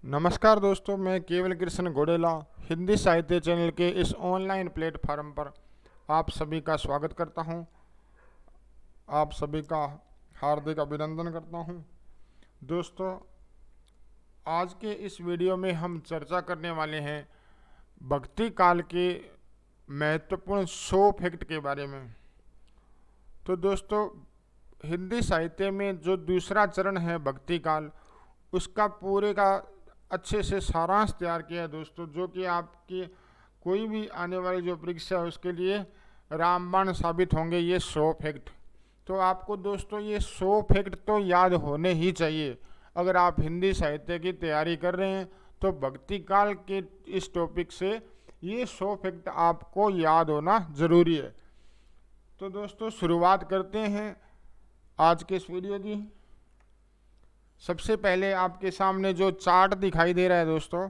नमस्कार दोस्तों, मैं केवल कृष्ण घोडेला हिंदी साहित्य चैनल के इस ऑनलाइन प्लेटफॉर्म पर आप सभी का स्वागत करता हूं। आप सभी का हार्दिक अभिनंदन करता हूं। दोस्तों, आज के इस वीडियो में हम चर्चा करने वाले हैं भक्ति काल के महत्वपूर्ण 100 फैक्ट के बारे में। तो दोस्तों, हिंदी साहित्य में जो दूसरा चरण है भक्ति काल, उसका पूरे का अच्छे से सारांश तैयार किया है दोस्तों, जो कि आपकी कोई भी आने वाली जो परीक्षा है उसके लिए रामबाण साबित होंगे ये 100 फैक्ट। तो आपको दोस्तों ये 100 फैक्ट तो याद होने ही चाहिए। अगर आप हिंदी साहित्य की तैयारी कर रहे हैं तो भक्ति काल के इस टॉपिक से ये 100 फैक्ट आपको याद होना ज़रूरी है। तो दोस्तों, शुरुआत करते हैं आज के इस वीडियो की। सबसे पहले आपके सामने जो चार्ट दिखाई दे रहा है दोस्तों,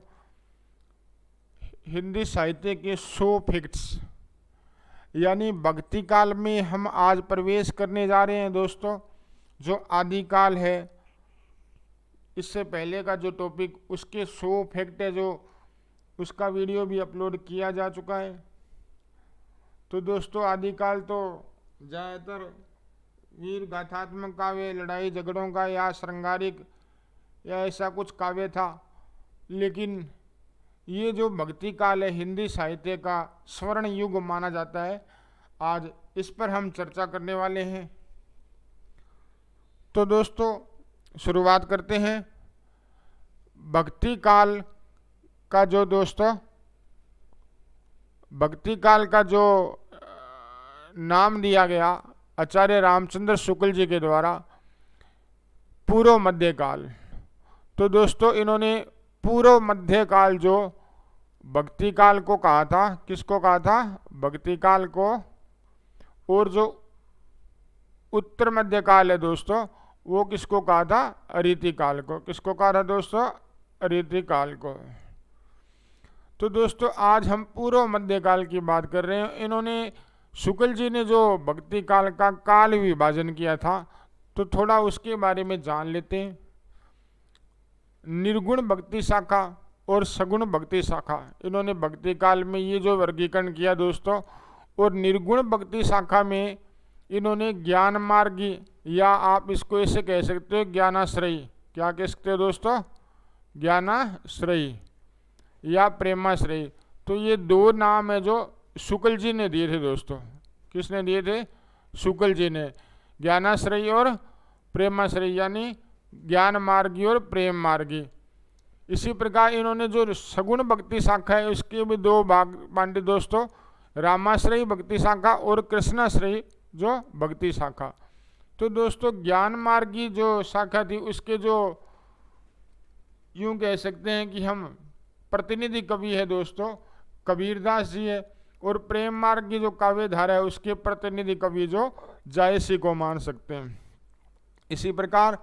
हिंदी साहित्य के 100 फैक्ट्स, यानी भक्ति काल में हम आज प्रवेश करने जा रहे हैं दोस्तों। जो आदिकाल है, इससे पहले का जो टॉपिक, उसके 100 फैक्ट है, जो उसका वीडियो भी अपलोड किया जा चुका है। तो दोस्तों, आदिकाल तो ज़्यादातर वीर गाथात्मक काव्य, लड़ाई झगड़ों का या श्रृंगारिक या ऐसा कुछ काव्य था, लेकिन ये जो भक्ति काल है हिंदी साहित्य का स्वर्ण युग माना जाता है। आज इस पर हम चर्चा करने वाले हैं। तो दोस्तों, शुरुआत करते हैं। भक्ति काल का जो दोस्तों, भक्ति काल का जो नाम दिया गया आचार्य रामचंद्र शुक्ल जी के द्वारा, पूर्व मध्यकाल। तो दोस्तों, इन्होंने पूर्व मध्यकाल जो भक्ति काल को कहा था, किसको कहा था? भक्ति काल को। और जो उत्तर मध्यकाल है दोस्तों, वो किसको कहा था? अरीति काल को। किसको कहा था दोस्तों? अरीति काल को। तो दोस्तों, आज हम पूर्व मध्यकाल की बात कर रहे हैं। इन्होंने, शुक्ल जी ने जो भक्ति काल का काल विभाजन किया था, तो थोड़ा उसके बारे में जान लेते हैं। निर्गुण भक्ति शाखा और सगुण भक्ति शाखा, इन्होंने भक्ति काल में ये जो वर्गीकरण किया दोस्तों। और निर्गुण भक्ति शाखा में इन्होंने ज्ञान मार्गी, या आप इसको ऐसे कह सकते हो ज्ञानाश्रयी। क्या कह सकते हो दोस्तों? ज्ञानाश्रयी या प्रेमाश्रयी। तो ये दो नाम है जो शुक्ल जी ने दिए थे दोस्तों। किसने दिए थे? शुक्ल जी ने। ज्ञानाश्रयी और प्रेमाश्रयी, यानी ज्ञान मार्गी और प्रेम मार्गी। इसी प्रकार इन्होंने जो सगुण भक्ति शाखा है, उसके भी दो भाग बांटे दोस्तों, रामाश्रयी भक्ति शाखा और कृष्णाश्रयी जो भक्ति शाखा। तो दोस्तों, ज्ञान मार्गी जो शाखा थी, उसके जो यूं कह सकते हैं कि हम प्रतिनिधि कवि है दोस्तों, कबीरदास जी है। और प्रेम मार्ग की जो काव्य धारा है, उसके प्रतिनिधि कवि जो जायसी को मान सकते हैं। इसी प्रकार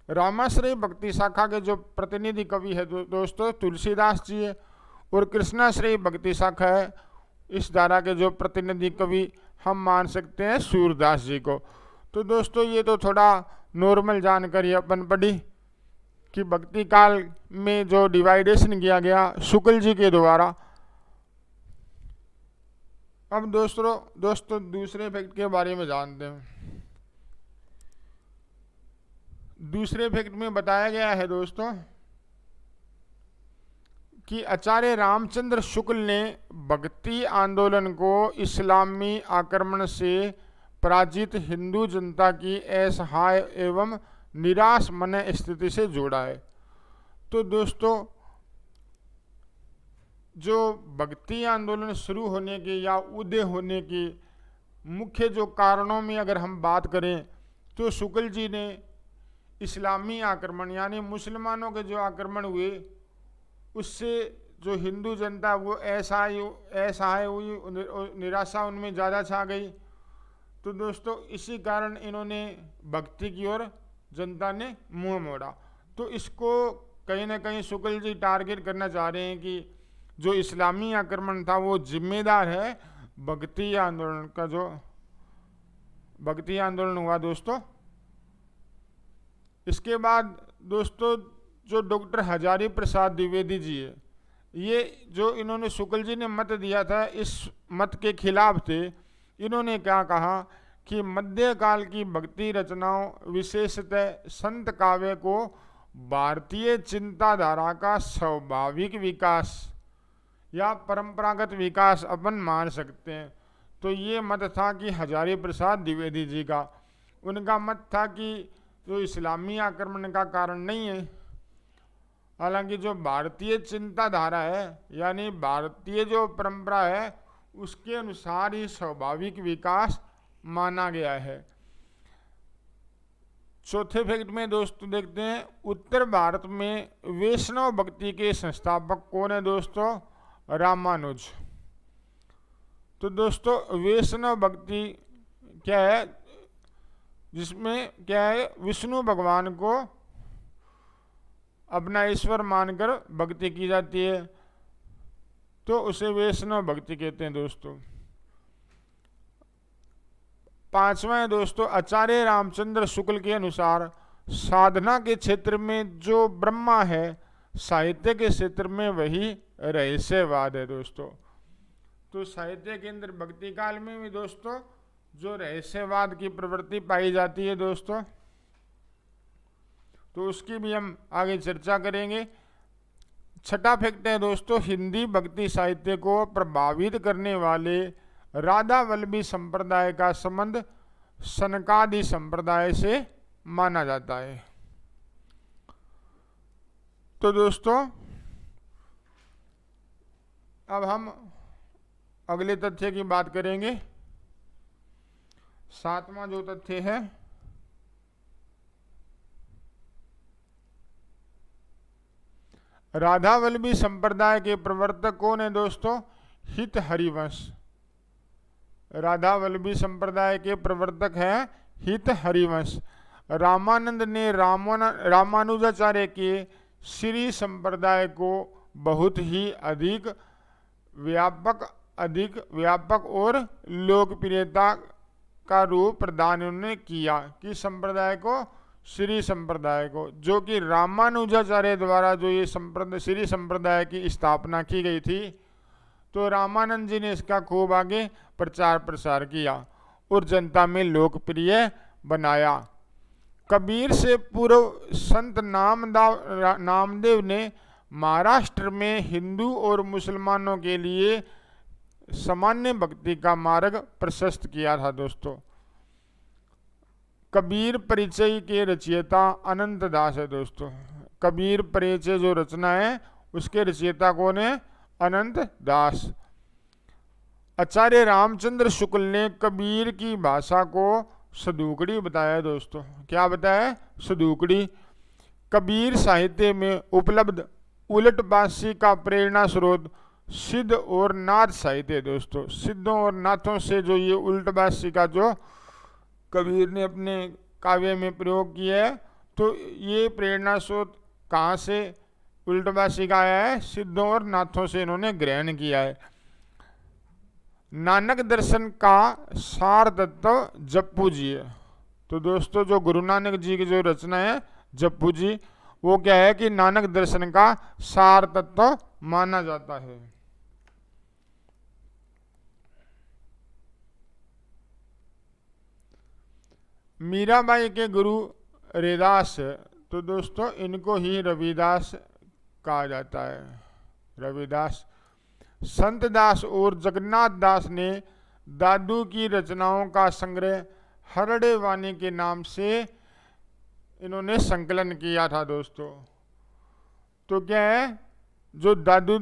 रामाश्रय भक्ति शाखा के जो प्रतिनिधि कवि है दोस्तों, तुलसीदास जी है। और कृष्णाश्रय भक्ति शाखा है, इस धारा के जो प्रतिनिधि कवि हम मान सकते हैं सूरदास जी को। तो दोस्तों, ये तो थोड़ा नॉर्मल जानकारी अपन पढ़ी कि भक्ति काल में जो डिवाइडेशन किया गया शुक्ल जी के द्वारा। अब दोस्तों दूसरे फैक्ट के बारे में जानते हैं। दूसरे फैक्ट में बताया गया है दोस्तों कि आचार्य रामचंद्र शुक्ल ने भक्ति आंदोलन को इस्लामी आक्रमण से पराजित हिंदू जनता की असहाय एवं निराश मन स्थिति से जोड़ा है। तो दोस्तों, जो भक्ति आंदोलन शुरू होने के या उदय होने के मुख्य जो कारणों में अगर हम बात करें, तो शुक्ल जी ने इस्लामी आक्रमण, यानी मुसलमानों के जो आक्रमण हुए, उससे जो हिंदू जनता वो असहाय हुई, निराशा उनमें ज़्यादा छा गई। तो दोस्तों, इसी कारण इन्होंने भक्ति की ओर जनता ने मुंह मोड़ा। तो इसको कहीं ना कहीं शुक्ल जी टारगेट करना चाह रहे हैं कि जो इस्लामी आक्रमण था वो जिम्मेदार है भक्ति आंदोलन का, जो भक्ति आंदोलन हुआ दोस्तों। इसके बाद दोस्तों, जो डॉक्टर हजारी प्रसाद द्विवेदी जी है, ये जो इन्होंने शुक्ल जी ने मत दिया था, इस मत के खिलाफ थे। इन्होंने क्या कहा कि मध्यकाल की भक्ति रचनाओं, विशेषतः संत काव्य को भारतीय चिंताधारा का स्वाभाविक विकास या परंपरागत विकास अपन मान सकते हैं। तो ये मत था कि हजारी प्रसाद द्विवेदी जी का। उनका मत था कि जो इस्लामी आक्रमण का कारण नहीं है, हालांकि जो भारतीय चिंताधारा है यानी भारतीय जो परंपरा है उसके अनुसार ही स्वाभाविक विकास माना गया है। चौथे फैक्ट में दोस्तों देखते हैं, उत्तर भारत में वैष्णव भक्ति के संस्थापक कौन है दोस्तों? रामानुज। तो दोस्तों वैष्णव भक्ति क्या है? जिसमें क्या है, विष्णु भगवान को अपना ईश्वर मानकर भक्ति की जाती है, तो उसे वैष्णव भक्ति कहते हैं दोस्तों। पांचवा है दोस्तों, आचार्य रामचंद्र शुक्ल के अनुसार साधना के क्षेत्र में जो ब्रह्मा है, साहित्य के क्षेत्र में वही रहस्यवाद है दोस्तों। तो साहित्य के अंदर भक्ति काल में भी दोस्तों जो रहस्यवाद की प्रवृत्ति पाई जाती है दोस्तों, तो उसकी भी हम आगे चर्चा करेंगे। छठा फैक्ट है दोस्तों, हिंदी भक्ति साहित्य को प्रभावित करने वाले राधा वल्लभी संप्रदाय का संबंध सनकादि संप्रदाय से माना जाता है। तो दोस्तों अब हम अगले तथ्य की बात करेंगे। सातवां जो तथ्य है, राधा वल्लभी संप्रदाय के प्रवर्तक कौन है दोस्तों? हित हरिवंश। राधा वल्लभी संप्रदाय के प्रवर्तक है हित हरिवंश। रामानंद ने रामानुजाचार्य के श्री संप्रदाय को बहुत ही अधिक व्यापक और लोकप्रियता का रूप प्रदान उन्होंने किया। कि संप्रदाय को? श्री संप्रदाय को, जो कि रामानुजाचार्य द्वारा जो ये श्री संप्रदाय की स्थापना की गई थी, तो रामानंद जी ने इसका खूब आगे प्रचार प्रसार किया और जनता में लोकप्रिय बनाया। कबीर से पूर्व संत नामदेव ने महाराष्ट्र में हिंदू और मुसलमानों के लिए सामान्य भक्ति का मार्ग प्रशस्त किया था दोस्तों। कबीर परिचय के रचयिता अनंत दास है दोस्तों। कबीर परिचय जो रचना है उसके रचयिता कौन है? अनंत दास। आचार्य रामचंद्र शुक्ल ने कबीर की भाषा को सदूकड़ी बताया दोस्तों। क्या बताया? सदूकड़ी। कबीर साहित्य में उपलब्ध उलटबासी का प्रेरणा स्रोत सिद्ध और नाथ साहित्य है दोस्तों। सिद्धों और नाथों से जो ये उलटबासी का जो कबीर ने अपने काव्य में प्रयोग किया है, तो ये प्रेरणा स्रोत कहाँ से उलटबासी का आया है? सिद्धों और नाथों से इन्होंने ग्रहण किया है। नानक दर्शन का सार तत्व जप्पू जी है। तो दोस्तों जो गुरु नानक जी की जो रचना है जप्पू जी, वो क्या है कि नानक दर्शन का सार तत्व माना जाता है। मीराबाई के गुरु रविदास, तो दोस्तों इनको ही रविदास कहा जाता है। रविदास। संत दास और जगन्नाथ दास ने दादू की रचनाओं का संग्रह हरड़े वाणी के नाम से इन्होंने संकलन किया था दोस्तों। तो क्या है, जो दादू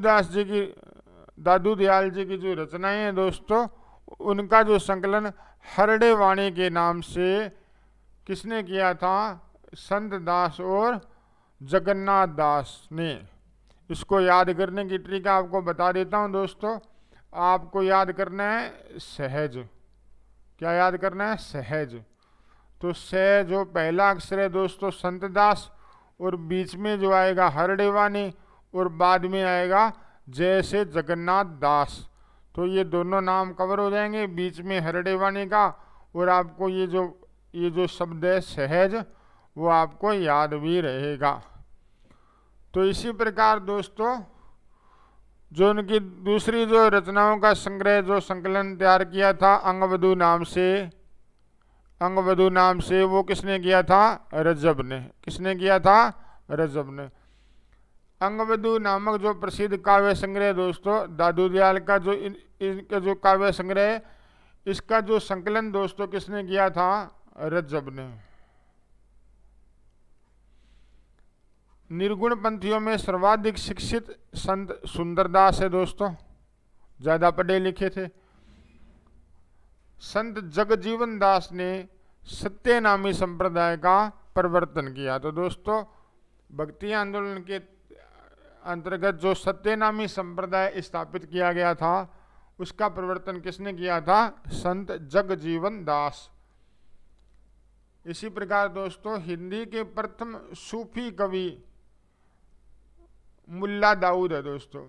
दयाल जी की जो रचनाएं हैं दोस्तों, उनका जो संकलन हरड़े वाणी के नाम से किसने किया था? संत दास और जगन्नाथ दास ने। इसको याद करने की ट्रिक आपको बता देता हूं दोस्तों। आपको याद करना है सहज। क्या याद करना है? सहज। तो स जो पहला अक्षर है दोस्तों संत दास, और बीच में जो आएगा हरड़े वाणी, और बाद में आएगा जैसे जगन्नाथ दास। तो ये दोनों नाम कवर हो जाएंगे, बीच में हरड़े वाणी का, और आपको ये जो शब्द है सहज, वो आपको याद भी रहेगा। तो इसी प्रकार दोस्तों जो उनकी दूसरी जो रचनाओं का संग्रह जो संकलन तैयार किया था अंगवधू नाम से वो किसने किया था? रज्जब ने। किसने किया था? रज्जब ने। अंगवधू नामक जो प्रसिद्ध काव्य संग्रह दोस्तों दादू दयाल का जो इनका जो काव्य संग्रह है, इसका जो संकलन दोस्तों किसने किया था? रज्जब ने। निर्गुण पंथियों में सर्वाधिक शिक्षित संत सुंदरदास है दोस्तों, ज्यादा पढ़े लिखे थे। संत जगजीवन दास ने सत्य नामी संप्रदाय का प्रवर्तन किया। तो दोस्तों भक्ति आंदोलन के अंतर्गत जो सत्य नामी संप्रदाय स्थापित किया गया था उसका प्रवर्तन किसने किया था? संत जगजीवन दास। इसी प्रकार दोस्तों हिंदी के प्रथम सूफी कवि मुल्ला दाऊद है दोस्तों।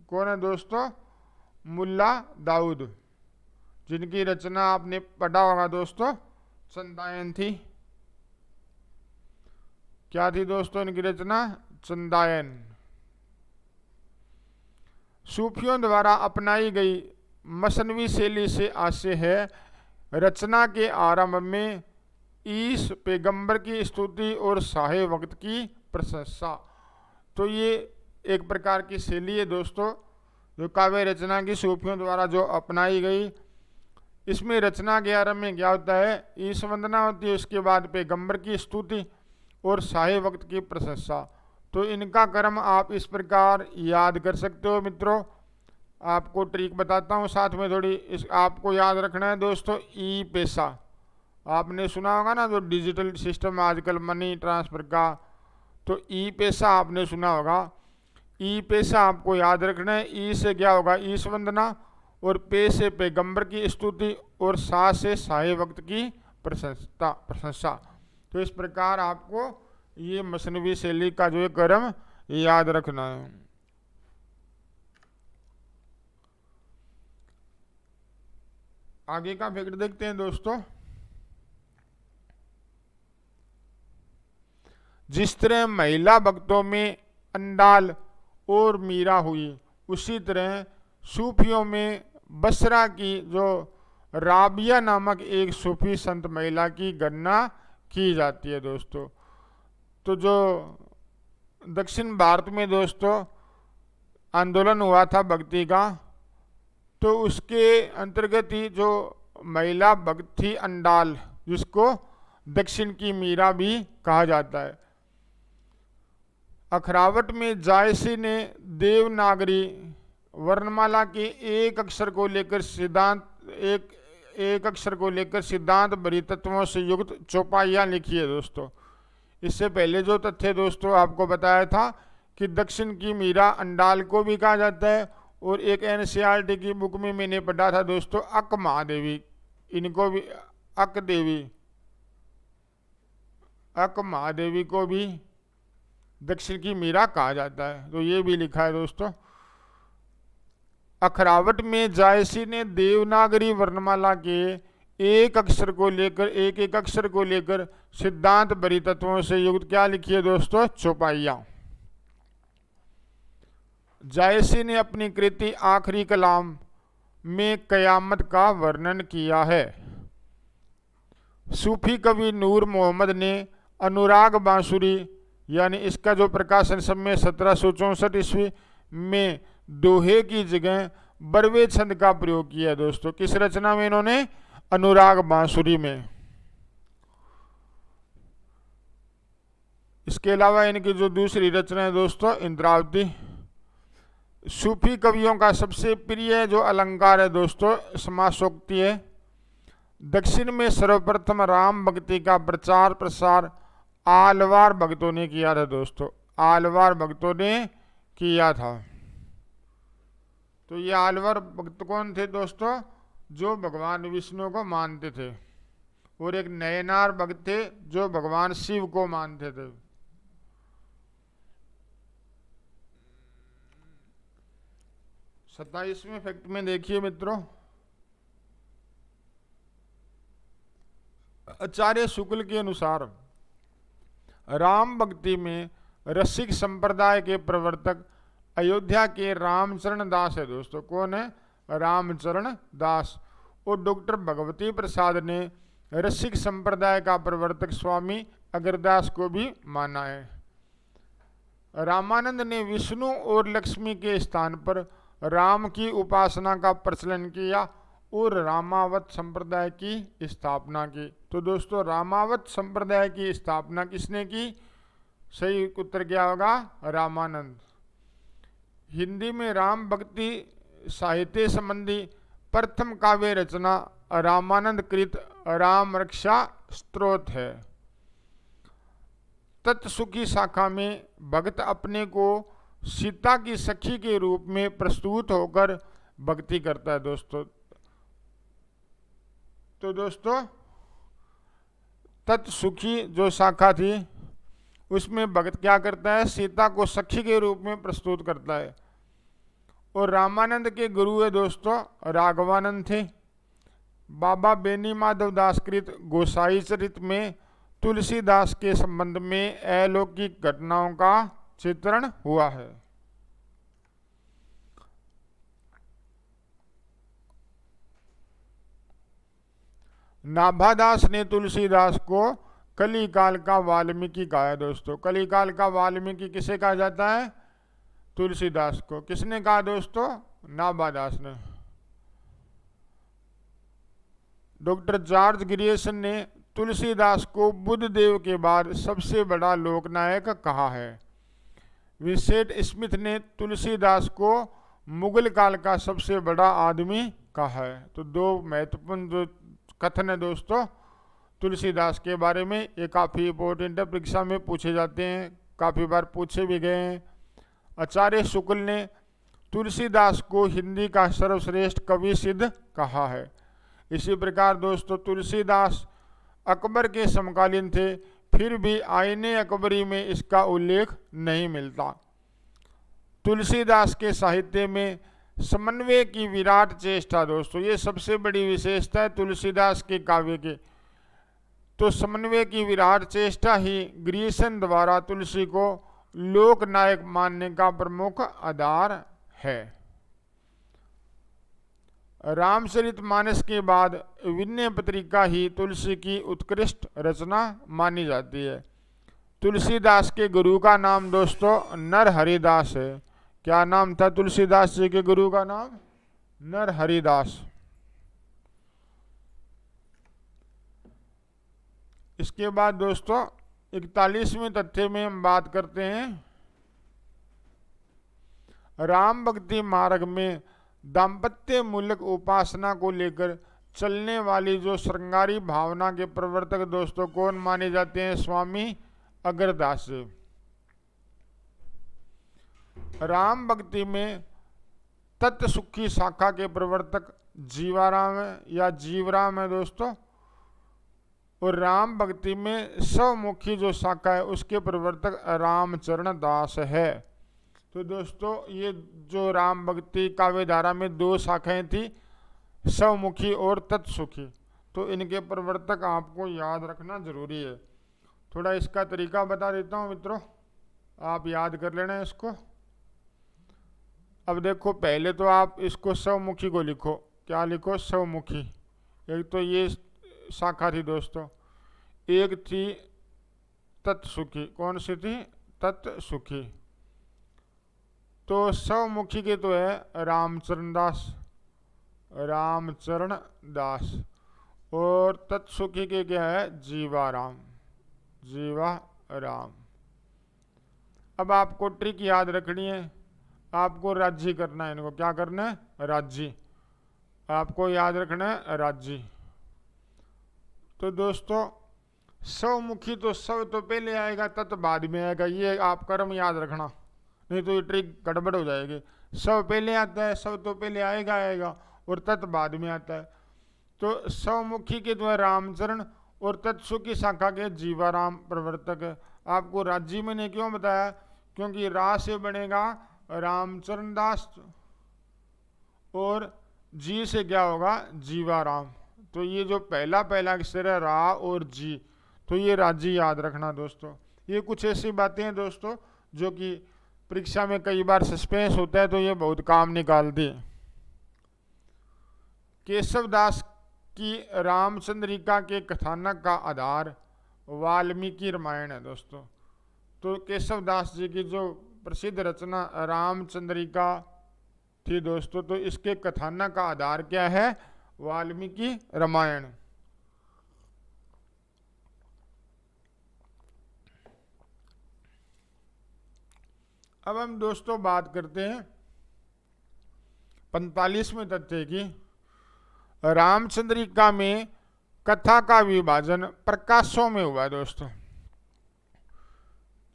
कौन है दोस्तों? मुल्ला दाऊद, जिनकी रचना आपने पढ़ा होगा दोस्तों, चंदायन थी। क्या थी दोस्तों इनकी रचना? चंदायन। सूफियों द्वारा अपनाई गई मसनवी शैली से आशय है रचना के आरंभ में ईश पैगंबर की स्तुति और साहे वक्त की प्रशंसा। तो ये एक प्रकार की शैली है दोस्तों जो काव्य रचना की सूफियों द्वारा जो अपनाई गई। इसमें रचना के आरंभ में क्या होता है? ईश वंदना होती है, उसके बाद पैगंबर की स्तुति और साहे वक्त की प्रशंसा। तो इनका क्रम आप इस प्रकार याद कर सकते हो मित्रों। आपको ट्रिक बताता हूँ साथ में थोड़ी, इस आपको याद रखना है दोस्तों। ई पैसा आपने सुना होगा ना, जो डिजिटल सिस्टम आजकल मनी ट्रांसफर का, तो ई पैसा आपने सुना होगा। ई पैसा आपको याद रखना है। ई से क्या होगा? ईश वंदना, और पे से पैगंबर की स्तुति, और सा से साहे वक्त की प्रशंसा। तो इस प्रकार आपको ये मसनवी शैली का जो क्रम याद रखना है। आगे का फैक्ट देखते हैं दोस्तों। जिस तरह महिला भक्तों में अंडाल और मीरा हुई, उसी तरह सूफियों में बसरा की जो राबिया नामक एक सूफी संत महिला की गणना की जाती है दोस्तों। तो जो दक्षिण भारत में दोस्तों आंदोलन हुआ था भक्ति का, तो उसके अंतर्गत ही जो महिला भक्त थी अंडाल, जिसको दक्षिण की मीरा भी कहा जाता है। अखरावट में जायसी ने देवनागरी वर्णमाला के एक अक्षर को लेकर सिद्धांत भरी तत्वों से युक्त चौपाइयाँ लिखी है दोस्तों। इससे पहले जो तथ्य दोस्तों आपको बताया था कि दक्षिण की मीरा अंडाल को भी कहा जाता है, और एक एनसीईआरटी की बुक में मैंने पढ़ा था दोस्तों अक महादेवी, इनको भी अक महादेवी को भी दक्षिण की मीरा कहा जाता है। तो ये भी लिखा है दोस्तों। अखरावट में जायसी ने देवनागरी वर्णमाला के एक एक अक्षर को लेकर सिद्धांत भरी तत्वों से युक्त क्या लिखी है दोस्तों? चौपाइयां। जायसी ने अपनी कृति आखिरी कलाम में कयामत का वर्णन किया है। सूफी कवि नूर मोहम्मद ने अनुराग बांसुरी, यानी इसका जो प्रकाशन सब में 1764 ईस्वी में दोहे की जगह बरवे छंद का प्रयोग किया है दोस्तों। किस रचना में? इन्होंने अनुराग बांसुरी में। इसके अलावा इनकी जो दूसरी रचना है दोस्तों इंद्रावती। सूफी कवियों का सबसे प्रिय जो अलंकार है दोस्तों समासोक्ति है। दक्षिण में सर्वप्रथम राम भक्ति का प्रचार प्रसार आलवार भक्तों ने किया था दोस्तों, आलवार भक्तों ने किया था। तो ये आलवार भक्त कौन थे दोस्तों? जो भगवान विष्णु को मानते थे, और एक नयनार भक्त थे जो भगवान शिव को मानते थे। सत्ताईसवें फैक्ट में देखिए मित्रों, आचार्य शुक्ल के अनुसार राम भक्ति में रसिक संप्रदाय के प्रवर्तक अयोध्या के रामचरण दास है दोस्तों। कौन है? रामचरण दास। और डॉक्टर भगवती प्रसाद ने रसिक संप्रदाय का प्रवर्तक स्वामी अग्रदास को भी माना है। रामानंद ने विष्णु और लक्ष्मी के स्थान पर राम की उपासना का प्रचलन किया और रामावत संप्रदाय की स्थापना की। तो दोस्तों रामावत संप्रदाय की स्थापना किसने की? सही उत्तर क्या होगा? रामानंद। हिंदी में राम भक्ति साहित्य संबंधी प्रथम काव्य रचना रामानंद कृत राम रक्षा स्तोत्र है। तत्सुखी शाखा में भक्त अपने को सीता की सखी के रूप में प्रस्तुत होकर भक्ति करता है दोस्तों। तो दोस्तों तत्सुखी जो शाखा थी उसमें भक्त क्या करता है? सीता को सखी के रूप में प्रस्तुत करता है। और रामानंद के गुरु है दोस्तों राघवानंद थे। बाबा बेनी माधव दास कृत गोसाई चरित में तुलसीदास के संबंध में अलौकिक घटनाओं का चित्रण हुआ है। नाभादास ने तुलसीदास को कलिकाल का वाल्मीकि कहा है दोस्तों। कलिकाल का वाल्मीकि किसे कहा जाता है? तुलसीदास को। किसने कहा दोस्तों? नाभादास ने। डॉक्टर जॉर्ज ग्रियर्सन ने तुलसीदास को बुद्ध देव के बाद सबसे बड़ा लोकनायक कहा है। विसेट स्मिथ ने तुलसीदास को मुगल काल का सबसे बड़ा आदमी कहा है। तो दो महत्वपूर्ण जो कथन है दोस्तों तुलसीदास के बारे में, ये काफ़ी इंपॉर्टेंट है, परीक्षा में पूछे जाते हैं, काफ़ी बार पूछे भी गए हैं। आचार्य शुक्ल ने तुलसीदास को हिंदी का सर्वश्रेष्ठ कवि सिद्ध कहा है। इसी प्रकार दोस्तों तुलसीदास अकबर के समकालीन थे, फिर भी आईने अकबरी में इसका उल्लेख नहीं मिलता। तुलसीदास के साहित्य में समन्वय की विराट चेष्टा दोस्तों, ये सबसे बड़ी विशेषता है तुलसीदास के काव्य के। तो समन्वय की विराट चेष्टा ही ग्रियर्सन द्वारा तुलसी को लोकनायक मानने का प्रमुख आधार है। रामचरितमानस के बाद विनय पत्रिका ही तुलसी की उत्कृष्ट रचना मानी जाती है। तुलसीदास के गुरु का नाम दोस्तों नरहरिदास है। क्या नाम था तुलसीदास जी के गुरु का नाम? नरहरिदास। इसके बाद दोस्तों 41वें तथ्य में हम बात करते हैं राम भक्ति मार्ग में दाम्पत्य मूलक उपासना को लेकर चलने वाली जो श्रृंगारी भावना के प्रवर्तक दोस्तों कौन माने जाते हैं? स्वामी अग्रदास। राम भक्ति में तत्सुखी शाखा के प्रवर्तक जीवाराम है या जीवराम है दोस्तों। और राम भक्ति में स्वमुखी जो शाखा है उसके प्रवर्तक रामचरण दास है। तो दोस्तों ये जो राम भक्ति काव्य धारा में दो शाखाएं थी, स्वमुखी और तत्सुखी, तो इनके प्रवर्तक आपको याद रखना जरूरी है। थोड़ा इसका तरीका बता देता हूँ मित्रों, आप याद कर लेना इसको। अब देखो पहले तो आप इसको स्वमुखी को लिखो। क्या लिखो? स्वमुखी। एक तो ये शाखा थी दोस्तों, एक थी तत्सुखी। कौन सी थी? तत्सुखी। तो स्वमुखी के तो है रामचरण दास, रामचरण दास। और तत्सुखी के क्या है? जीवाराम, जीवाराम। अब आपको ट्रिक याद रखनी है, आपको राज्य करना है इनको। क्या करना है? राज्य। आपको याद रखना है राज्य। तो दोस्तों स्वमुखी तो स्व तो पहले आएगा, तत् बाद में आएगा, ये आप कर्म याद रखना, नहीं तो ये ट्रिक गड़बड़ हो जाएगी। स्व पहले आता है, स्व तो पहले आएगा और तत् बाद में आता है। तो स्वमुखी के द्वारा रामचरण और तत्सुखी शाखा के जीवाराम प्रवर्तक है। आपको राज्य मैंने क्यों बताया? क्योंकि रा से बनेगा रामचरण दास और जी से क्या होगा? जीवाराम। तो ये जो पहला अक्षर है रा और जी, तो ये राज्य याद रखना दोस्तों। ये कुछ ऐसी बातें हैं दोस्तों जो कि परीक्षा में कई बार सस्पेंस होता है, तो ये बहुत काम निकालती है। केशवदास की रामचंद्रिका के कथानक का आधार वाल्मीकि रामायण है दोस्तों। तो केशवदास जी की जो प्रसिद्ध रचना रामचंद्रिका थी दोस्तों, तो इसके कथानक का आधार क्या है? वाल्मीकि रामायण। अब हम दोस्तों बात करते हैं 45वें तथ्य की। रामचंद्रिका में कथा का विभाजन प्रकाशों में हुआ है दोस्तों।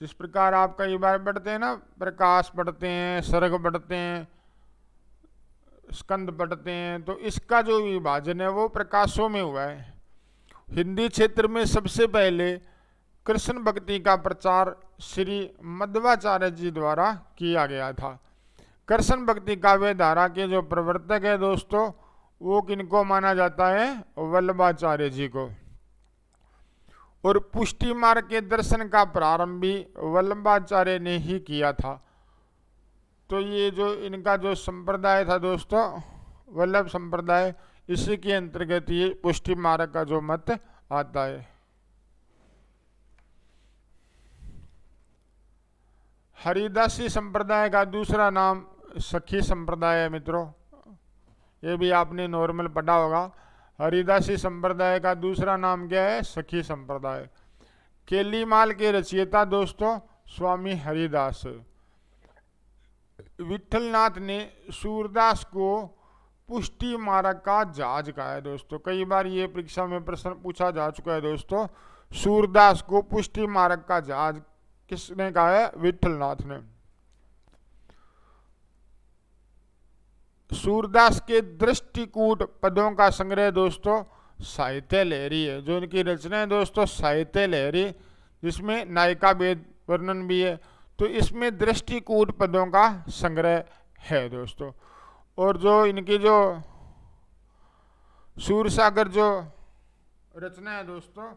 जिस प्रकार आप कई बार पढ़ते हैं ना, प्रकाश पढ़ते हैं, सर्ग पढ़ते हैं, स्कंद पढ़ते हैं, तो इसका जो विभाजन है वो प्रकाशों में हुआ है। हिंदी क्षेत्र में सबसे पहले कृष्ण भक्ति का प्रचार श्री मध्वाचार्य जी द्वारा किया गया था। कृष्ण भक्ति काव्य धारा के जो प्रवर्तक है दोस्तों, वो किनको माना जाता है? वल्लभाचार्य जी को। और पुष्टि मार्ग के दर्शन का प्रारंभ भी वल्लभाचार्य ने ही किया था। तो ये जो इनका जो संप्रदाय था दोस्तों, वल्लभ संप्रदाय, इसी के अंतर्गत ये पुष्टि मार्ग का जो मत आता है। हरिदासी संप्रदाय का दूसरा नाम सखी संप्रदाय है मित्रों। ये भी आपने नॉर्मल पढ़ा होगा। हरिदासी संप्रदाय का दूसरा नाम क्या है? सखी संप्रदाय। केलीमाल के रचयिता दोस्तों स्वामी हरिदास। विठलनाथ ने सूरदास को पुष्टि मार्ग का जहाज कहा है दोस्तों। कई बार ये परीक्षा में प्रश्न पूछा जा चुका है दोस्तों। सूरदास को पुष्टि मार्ग का जहाज किसने कहा है? विठलनाथ ने। सूरदास के दृष्टिकूट पदों का संग्रह दोस्तों साहित्य लहरी है। जो इनकी रचना है दोस्तों साहित्य लहरी, जिसमें नायिका वेद वर्णन भी है। तो इसमें दृष्टिकूट पदों का संग्रह है दोस्तों। और जो इनकी जो सूरसागर जो रचना है दोस्तों,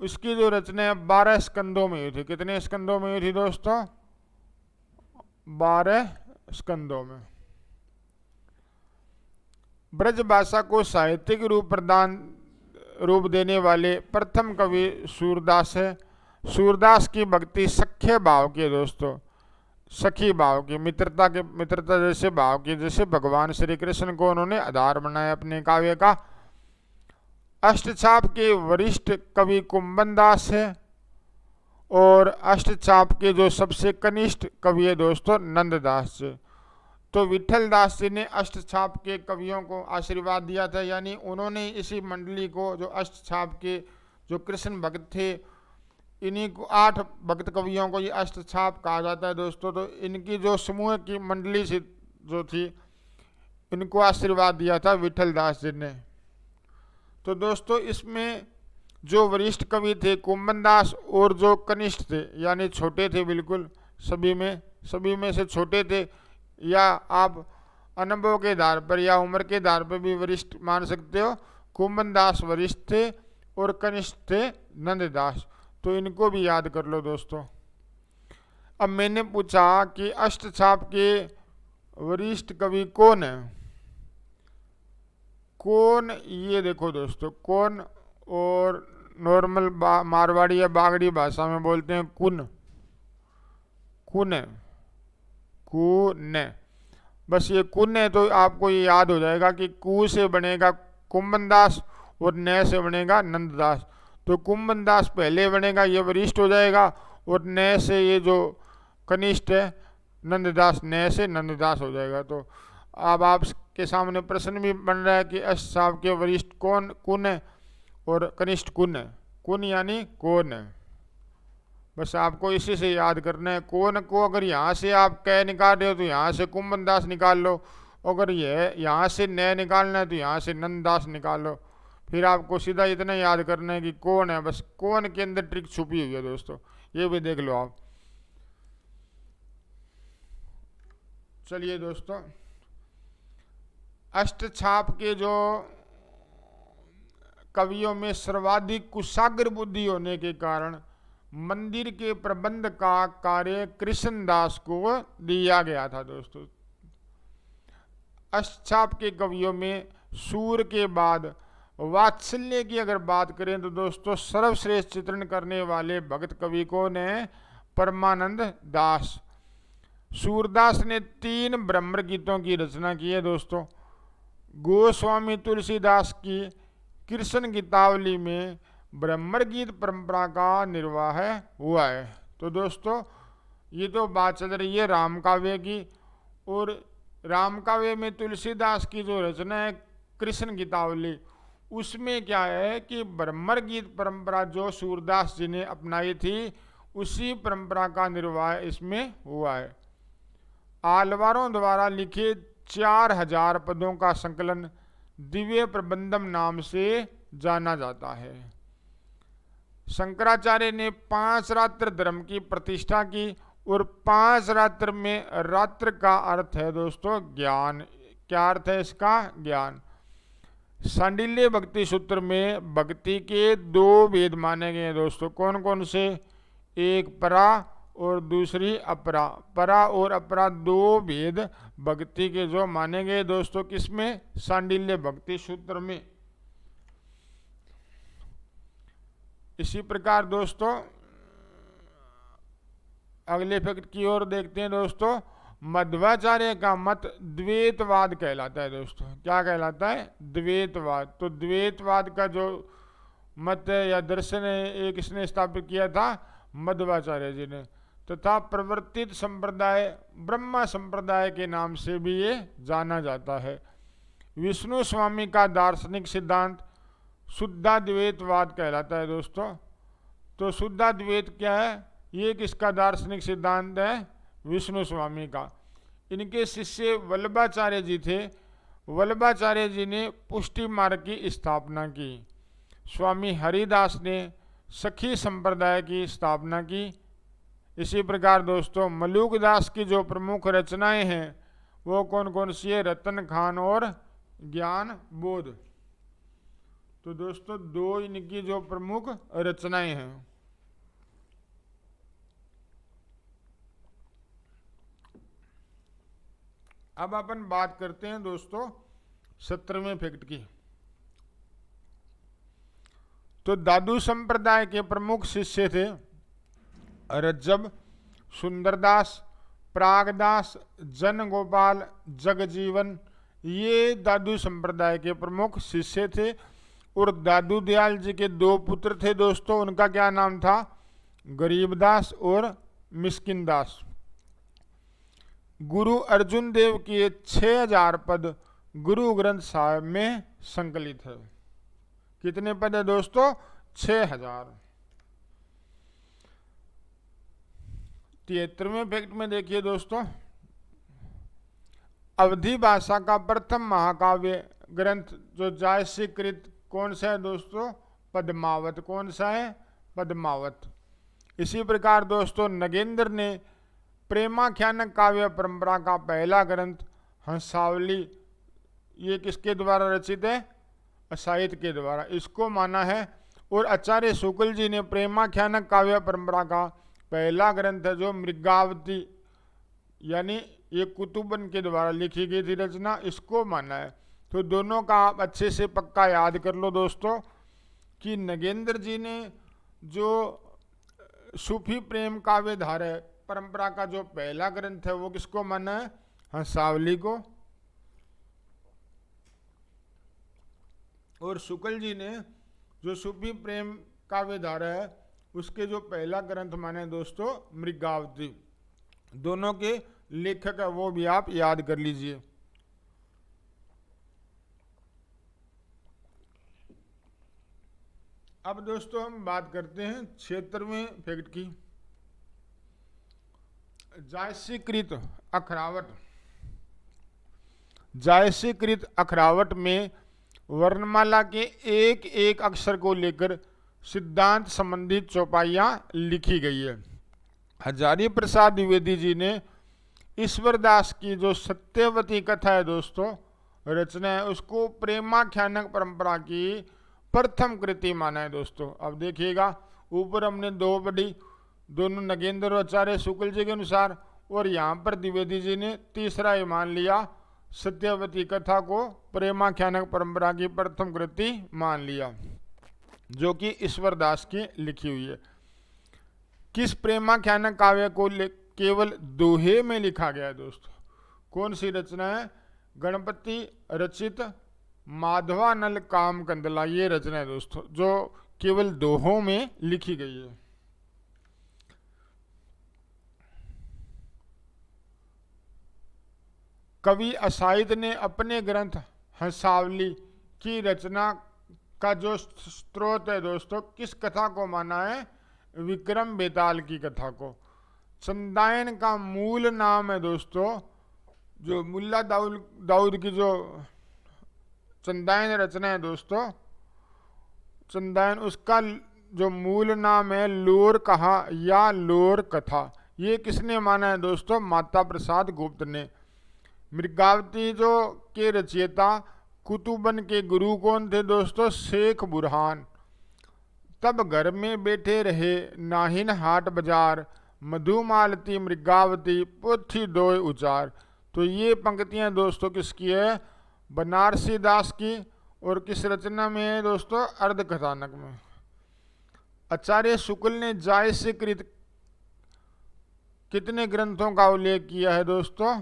उसकी जो रचना है 12 स्कंदों में हुई थी। कितने स्कंदों में हुई थी दोस्तों? 12 स्कंदों में। ब्रज भाषा को साहित्यिक रूप देने वाले प्रथम कवि सूरदास है। सूरदास की भक्ति सख्य भाव की है दोस्तों, सखी भाव की, मित्रता जैसे भाव की। जैसे भगवान श्री कृष्ण को उन्होंने आधार बनाया अपने काव्य का। अष्टछाप के वरिष्ठ कवि कुंभन दास है। और अष्टछाप के जो सबसे कनिष्ठ कवि है दोस्तों नंददास जी। तो विठल दास जी ने अष्टछाप के कवियों को आशीर्वाद दिया था, यानी उन्होंने इसी मंडली को, जो अष्टछाप के जो कृष्ण भक्त थे, इन्हीं को 8 भक्त कवियों को ये अष्टछाप कहा जाता है दोस्तों। तो इनकी जो समूह की मंडली से जो थी, इनको आशीर्वाद दिया था विठल दास जी ने। तो दोस्तों इसमें जो वरिष्ठ कवि थे कुंभन दास, और जो कनिष्ठ थे यानी छोटे थे, बिल्कुल सभी में से छोटे थे, या आप अनुभव के आधार पर या उम्र के आधार पर भी वरिष्ठ मान सकते हो। कुंभन दास वरिष्ठ थे और कनिष्ठ थे नंददास। तो इनको भी याद कर लो दोस्तों। अब मैंने पूछा कि अष्टछाप के वरिष्ठ कवि कौन है? कौन, ये देखो दोस्तों, कौन और नॉर्मल मारवाड़ी या बागड़ी भाषा में बोलते हैं कुन। कुन है, कुन है। बस ये कुन है तो आपको ये याद हो जाएगा कि कु से बनेगा कुंभन दास और न से बनेगा नंददास। तो कुंभन दास पहले बनेगा, ये वरिष्ठ हो जाएगा, और न से ये जो कनिष्ठ है नंददास, न से नंददास हो जाएगा। तो अब आपके सामने प्रश्न भी बन रहा है कि अष्टछाप के वरिष्ठ कुन है और कनिष्ठ कुन है। कुन यानी कौन है, बस आपको इसी से याद करना है। कौन को अगर यहाँ से आप कै निकाल रहे हो तो यहाँ से कुंभन दास निकाल लो, अगर ये यहाँ से न निकालना है तो यहाँ से नंददास निकाल लो। फिर आपको सीधा इतना याद करना है कि कौन है। बस कौन के अंदर ट्रिक छुपी हुई है दोस्तों, ये भी देख लो आप। चलिए दोस्तों, अष्टछाप के जो कवियों में सर्वाधिक कुशाग्र बुद्धि होने के कारण मंदिर के प्रबंध का कार्य कृष्णदास को दिया गया था दोस्तों। अष्टछाप के कवियों में सूर के बाद वात्सल्य की अगर बात करें तो दोस्तों सर्वश्रेष्ठ चित्रण करने वाले भगत कवि कौन है? परमानंद दास। सूरदास ने 3 ब्रह्म गीतों की रचना की है दोस्तों। गोस्वामी तुलसीदास की कृष्ण गीतावली में ब्रह्म गीत परंपरा का निर्वाह हुआ है। तो दोस्तों ये तो बात चल रही है राम काव्य की, और राम काव्य में तुलसीदास की जो रचना है कृष्ण गीतावली, उसमें क्या है कि ब्रह्म गीत परंपरा जो सूरदास जी ने अपनाई थी उसी परंपरा का निर्वाह इसमें हुआ है। आलवारों द्वारा लिखे 4000 पदों का संकलन दिव्य प्रबंधम नाम से जाना जाता है। शंकराचार्य ने 5 रात्र धर्म की प्रतिष्ठा की, और 5 रात्र में रात्र का अर्थ है दोस्तों ज्ञान। क्या अर्थ है इसका? ज्ञान। सांडिल्य भक्ति सूत्र में भक्ति के 2 वेद माने गए हैं दोस्तों। कौन कौन से? एक परा और दूसरी अपरा। परा और अपरा 2 भेद भक्ति के जो माने गए दोस्तों किसमें? सांडिल्य भक्ति सूत्र में। इसी प्रकार दोस्तों अगले फैक्ट की ओर देखते हैं दोस्तों। मध्वाचार्य का मत द्वैतवाद कहलाता है दोस्तों। क्या कहलाता है? द्वैतवाद। तो द्वैतवाद का जो मत है या दर्शन है एक इसने स्थापित किया था मध्वाचार्य जी ने, तथा प्रवर्तित संप्रदाय ब्रह्मा संप्रदाय के नाम से भी ये जाना जाता है। विष्णु स्वामी का दार्शनिक सिद्धांत शुद्धाद्वैतवाद कहलाता है दोस्तों। तो शुद्धाद्वैत क्या है? ये किसका दार्शनिक सिद्धांत है? विष्णु स्वामी का। इनके शिष्य वल्लभाचार्य जी थे। वल्लभाचार्य जी ने पुष्टि मार्ग की स्थापना की। स्वामी हरिदास ने सखी संप्रदाय की स्थापना की। इसी प्रकार दोस्तों मलुकदास की जो प्रमुख रचनाएं हैं वो कौन कौन सी है? रतन खान और ज्ञान बोध। तो दोस्तों 2 इनकी जो प्रमुख रचनाएं हैं। अब अपन बात करते हैं दोस्तों 17वें फैक्ट की। तो दादू संप्रदाय के प्रमुख शिष्य थे रज्जब, सुंदरदास, प्रागदास, जन गोपाल, जगजीवन। ये दादू संप्रदाय के प्रमुख शिष्य थे। और दादू दयाल जी के 2 पुत्र थे दोस्तों। उनका क्या नाम था? गरीबदास और मिस्किनदास। गुरु अर्जुन देव के 6000 पद गुरु ग्रंथ साहिब में संकलित है। कितने पद है दोस्तों? 6000। 73वें फैक्ट में देखिए दोस्तों, अवधी भाषा का प्रथम महाकाव्य ग्रंथ जो जायसीकृत कौन सा है दोस्तों? पद्मावत। कौन सा है? पद्मावत। इसी प्रकार दोस्तों नगेंद्र ने प्रेमाख्यान काव्य परंपरा का पहला ग्रंथ हंसावली, ये किसके द्वारा रचित है? असाहित के द्वारा, इसको माना है। और आचार्य शुक्ल जी ने प्रेमाख्यान काव्य परंपरा का पहला ग्रंथ है जो मृगावती यानी ये कुतुबन के द्वारा लिखी गई थी रचना, इसको माना है। तो दोनों का आप अच्छे से पक्का याद कर लो दोस्तों कि नगेंद्र जी ने जो सूफी प्रेम काव्य धारा परंपरा का जो पहला ग्रंथ है वो किसको माना है? हंसावली को। और शुक्ल जी ने जो सूफी प्रेम काव्य धारा है उसके जो पहला ग्रंथ माने दोस्तों मृगावती। दोनों के लेखक है वो भी आप याद कर लीजिए। अब दोस्तों हम बात करते हैं 76वें फैक्ट की। जायसीकृत अखरावट। जायसीकृत अखरावट में वर्णमाला के एक एक अक्षर को लेकर सिद्धांत संबंधित चौपाइयाँ लिखी गई है। हजारी प्रसाद द्विवेदी जी ने ईश्वरदास की जो सत्यवती कथा है दोस्तों रचना है उसको प्रेमाख्यानक परंपरा की प्रथम कृति माना है दोस्तों। अब देखिएगा ऊपर हमने दो पढ़ी, दोनों नगेंद्र और आचार्य शुक्ल जी के अनुसार, और यहाँ पर द्विवेदी जी ने तीसरा ही मान लिया, सत्यवती कथा को प्रेमाख्यानक परंपरा की प्रथम कृति मान लिया, जो कि ईश्वरदास की लिखी हुई है। किस प्रेमाख्यानक काव्य को केवल दोहे में लिखा गया है दोस्तों? कौन सी रचना है? गणपति रचित माधवानल काम कंदला, ये रचना है दोस्तों, जो केवल दोहों में लिखी गई है। कवि असाहित ने अपने ग्रंथ हंसावली की रचना का जो स्रोत है दोस्तों, किस कथा को माना है? विक्रम बेताल की कथा को। चंदायन का मूल नाम है दोस्तों, जो मुल्ला दाऊद की जो चंदायन रचना है दोस्तों, चंदायन, उसका जो मूल नाम है लोर कहा या लोर कथा। ये किसने माना है दोस्तों? माता प्रसाद गुप्त ने। मृगावती जो के रचयिता कुतुबन के गुरु कौन थे दोस्तों? शेख बुरहान। तब घर में बैठे रहे नाहिन हाट बाजार, मधुमालती मृगावती पोथी दोय उचार। तो ये पंक्तियां दोस्तों किसकी है? बनारसी दास की। और किस रचना में है दोस्तों? अर्ध कथानक में। आचार्य शुक्ल ने जायस्य कृत कितने ग्रंथों का उल्लेख किया है दोस्तों?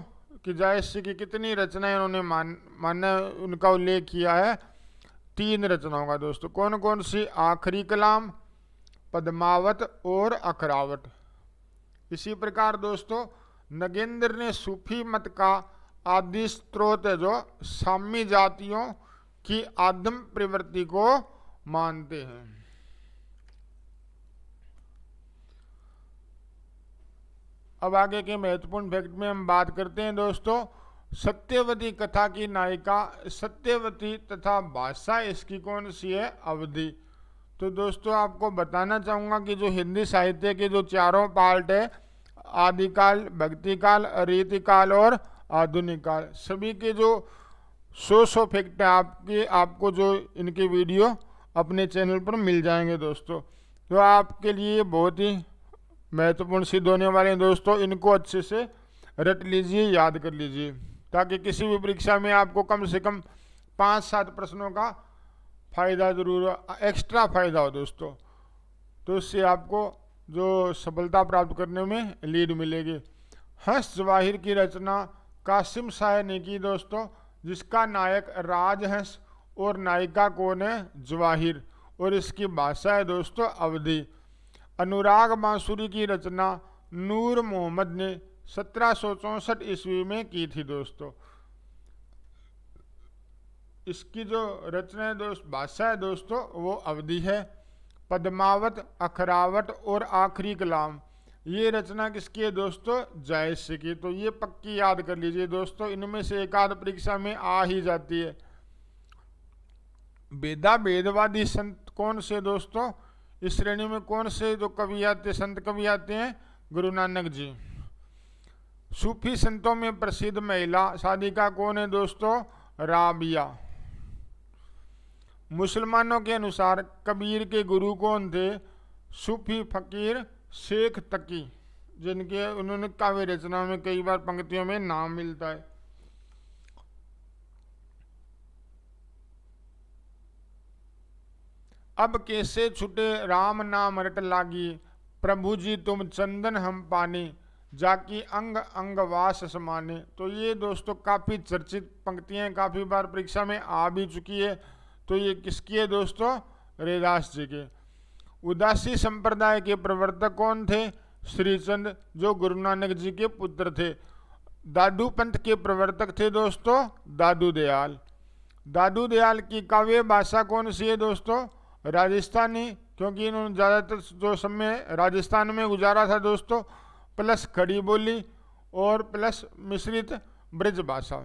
कि जायस्य की कितनी रचनाएं उन्होंने माना उनका उल्लेख किया है? 3 रचनाओं का दोस्तों। कौन कौन सी? आखिरी कलाम, पद्मावत और अखरावट। इसी प्रकार दोस्तों नगेंद्र ने सूफी मत का आदि स्रोत है जो सामी जातियों की आदम प्रवृत्ति को मानते हैं। अब आगे के महत्वपूर्ण फैक्ट में हम बात करते हैं दोस्तों। सत्यवती कथा की नायिका सत्यवती तथा भाषा इसकी कौन सी है? अवधि। तो दोस्तों आपको बताना चाहूँगा कि जो हिंदी साहित्य के जो चारों पार्ट है, आदिकाल, भक्तिकाल, रीतिकाल और आधुनिक काल, सभी के जो 100 फैक्ट है आपको जो इनके वीडियो अपने चैनल पर मिल जाएंगे दोस्तों। तो आपके लिए बहुत ही महत्वपूर्ण सिद्ध होने वाले हैं दोस्तों। इनको अच्छे से रट लीजिए, याद कर लीजिए, ताकि किसी भी परीक्षा में आपको कम से कम 5-7 प्रश्नों का फायदा जरूर, एक्स्ट्रा फायदा हो दोस्तों। तो इससे आपको जो सफलता प्राप्त करने में लीड मिलेगी। हंस जवाहिर की रचना कासिम शाह ने की दोस्तों, जिसका नायक राजहंस और नायिका कौन है? जवाहिर। और इसकी भाषा है दोस्तों अवधि। अनुराग बांसुरी की रचना नूर मोहम्मद ने 1764 ईस्वी में की थी दोस्तों। इसकी जो रचना है भाषा है दोस्तों वो अवधि है। पद्मावत, अखरावट और आखिरी कलाम, ये रचना किसकी है दोस्तों? जायस्य की। तो ये पक्की याद कर लीजिए दोस्तों, इनमें से एक आध परीक्षा में आ ही जाती है। वेदवादी संत कौन से दोस्तों? इस श्रेणी में कौन से जो कवि आते, संत कवि आते हैं? गुरु नानक जी। सूफी संतों में प्रसिद्ध महिला साधिका कौन है दोस्तों? राबिया। मुसलमानों के अनुसार कबीर के गुरु कौन थे? सूफी फकीर शेख तकी, जिनके उन्होंने काव्य रचना में कई बार पंक्तियों में नाम मिलता है। अब कैसे छुटे राम नाम रट लागी, प्रभु जी तुम चंदन हम पानी, जाकी अंग अंग वास समाने। तो ये दोस्तों काफ़ी चर्चित पंक्तियां, काफ़ी बार परीक्षा में आ भी चुकी है। तो ये किसकी है दोस्तों? रैदास जी के। उदासी संप्रदाय के प्रवर्तक कौन थे? श्रीचंद, जो गुरु नानक जी के पुत्र थे। दादू पंथ के प्रवर्तक थे दोस्तों दादू दयाल। दादू दयाल की काव्य भाषा कौन सी है दोस्तों? राजस्थानी, क्योंकि इन्होंने ज़्यादातर जो समय राजस्थान में गुजारा था दोस्तों, प्लस खड़ी बोली और प्लस मिश्रित ब्रज भाषा।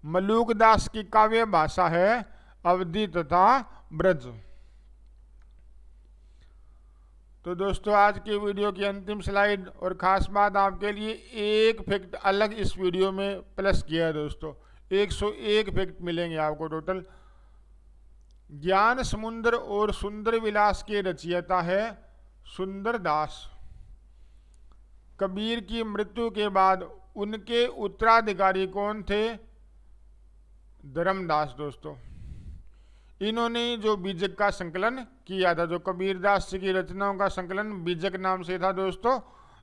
मलूक दास की काव्य भाषा है अवधि तथा ब्रज। तो दोस्तों आज की वीडियो की अंतिम स्लाइड और ख़ास बात आपके लिए एक फैक्ट अलग इस वीडियो में प्लस किया है दोस्तों। 101 फैक्ट मिलेंगे आपको टोटल। ज्ञान समुद्र और सुंदर विलास के रचयिता है सुंदरदास। कबीर की मृत्यु के बाद उनके उत्तराधिकारी कौन थे? धर्मदास दोस्तों। इन्होंने जो बीजक का संकलन किया था, जो कबीरदास जी की रचनाओं का संकलन बीजक नाम से था दोस्तों,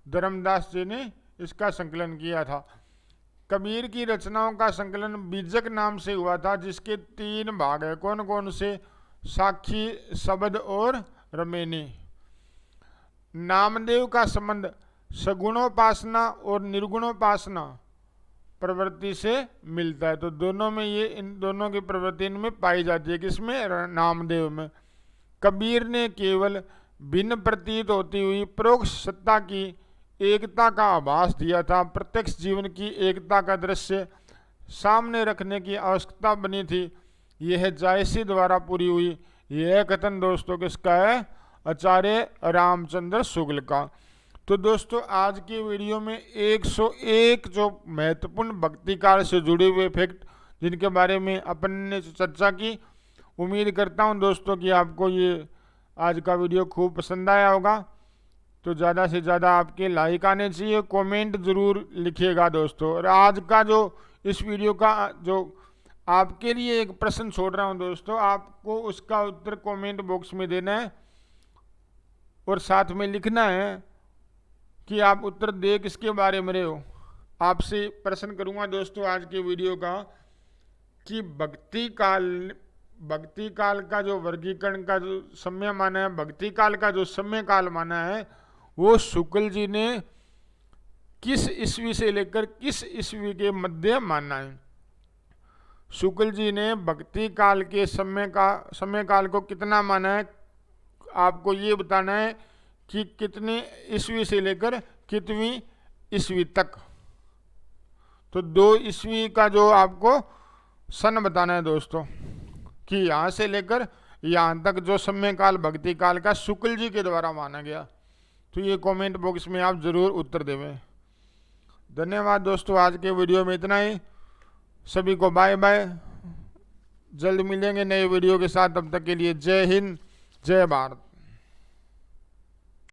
धर्मदास जी ने इसका संकलन किया था। कबीर की रचनाओं का संकलन बीजक नाम से हुआ था, जिसके 3 भाग है। कौन कौन से? साखी, शब्द और रमेनी। नामदेव का संबंध सगुणोपासना और निर्गुणोपासना प्रवृत्ति से मिलता है। तो दोनों में ये, इन दोनों की प्रवृत्ति इनमें पाई जाती है। किसमें? नामदेव में। कबीर ने केवल भिन्न प्रतीत होती हुई परोक्ष सत्ता की एकता का आभास दिया था। प्रत्यक्ष जीवन की एकता का दृश्य सामने रखने की आवश्यकता बनी थी। यह जायसी द्वारा पूरी हुई। यह कथन दोस्तों किसका है? आचार्य रामचंद्र शुक्ल का। तो दोस्तों आज की वीडियो में 101 जो महत्वपूर्ण भक्ति काल से जुड़े हुए फैक्ट जिनके बारे में अपन ने चर्चा की, उम्मीद करता हूं दोस्तों कि आपको ये आज का वीडियो खूब पसंद आया होगा। तो ज़्यादा से ज़्यादा आपके लाइक आने चाहिए, कमेंट ज़रूर लिखिएगा दोस्तों। और आज का जो इस वीडियो का जो आपके लिए एक प्रश्न छोड़ रहा हूं दोस्तों, आपको उसका उत्तर कमेंट बॉक्स में देना है और साथ में लिखना है कि आप उत्तर दे किसके बारे में रहे हो। आपसे प्रश्न करूंगा दोस्तों आज के वीडियो का कि भक्ति काल का जो वर्गीकरण का जो समय माना है, भक्ति काल का जो समय काल माना है, वो शुक्ल जी ने किस ईस्वी से लेकर किस ईस्वी के मध्य माना है। शुक्ल जी ने भक्ति काल के समय काल को कितना माना है, आपको ये बताना है कि कितने ईस्वी से लेकर कितवीं ईस्वी तक। तो 2 ईस्वी का जो आपको सन बताना है दोस्तों, कि यहाँ से लेकर यहाँ तक जो समय काल भक्ति काल का शुक्ल जी के द्वारा माना गया। तो ये कमेंट बॉक्स में आप जरूर उत्तर देवें। धन्यवाद दोस्तों, आज के वीडियो में इतना ही। सभी को बाय बाय। जल्द मिलेंगे नए वीडियो के साथ, तब तक के लिए जय हिंद, जय भारत।